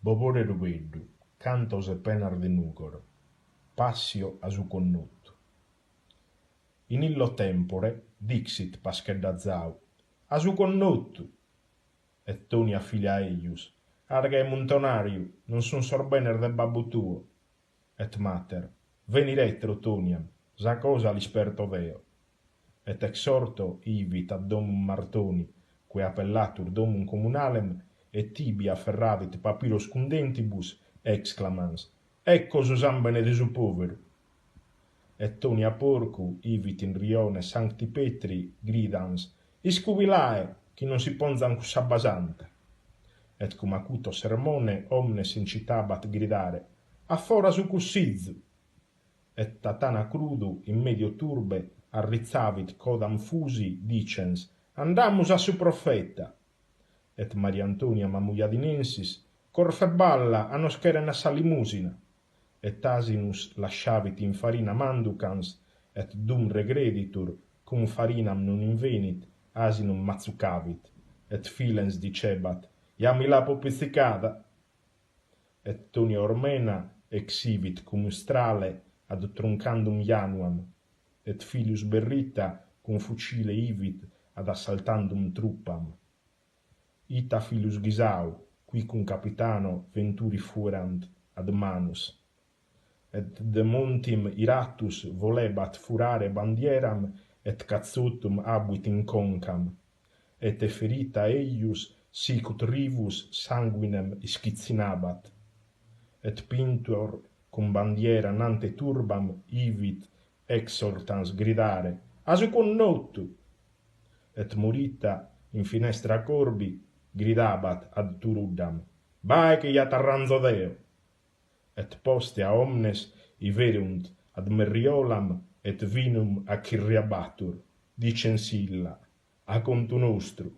Bobore ruveddu, cantos e penar de nugor, passio a su connottu. In illo tempore dixit Paschedda Zau, a su connottu, et Toni a figlia eius, arga muntonariu, non sun sorbener de babbu tuo, et mater, veni retro Toniam, sa cosa l'isperto Deo, et exhorto ivit ad domum Martoni, que appellatur domum communalem, et tibi afferravit papyros cundentibus, exclamans, ecco susambene de su poveru. Et Toni a porcu ivit in rione Sancti Petri gridans, iscubilae, chi non si ponzan cu s'abbasanta. Et cum acuto sermone omnes incitabat gridare, affora su cussizu. Et Tatana crudu in medio turbe arrizzavit codam fusi dicens, andamus a su profeta. Et Maria Antonia Mamuiadinensis corfe balla a nos cheren a sa limusina. Et asinus lasciavit in farina manducans, et dum regreditur, cum farinam non invenit, asinum mazzucavit, et filens dicebat, iami la pizzicada. Et Tonia Ormena exhibit cum strale ad truncandum januam, et filius Berrita cum fucile ivit ad assaltandum truppam. Ita filius Ghisau, qui cum capitano venturi fuerant ad manus. Et de montim iratus volebat furare bandieram, et cazzutum abuit in concam, et ferita eius sicut rivus sanguinem schizzinabat, et pintor cum bandiera nante turbam ivit exhortans gridare, asu connottu, et Morita in finestra corbi gridabat ad Turuddam, bae che iat arranzo Deo, et poste a omnes iverunt ad Merriolam et vinum a Chirriabatur, dicens illa, a contu nostru,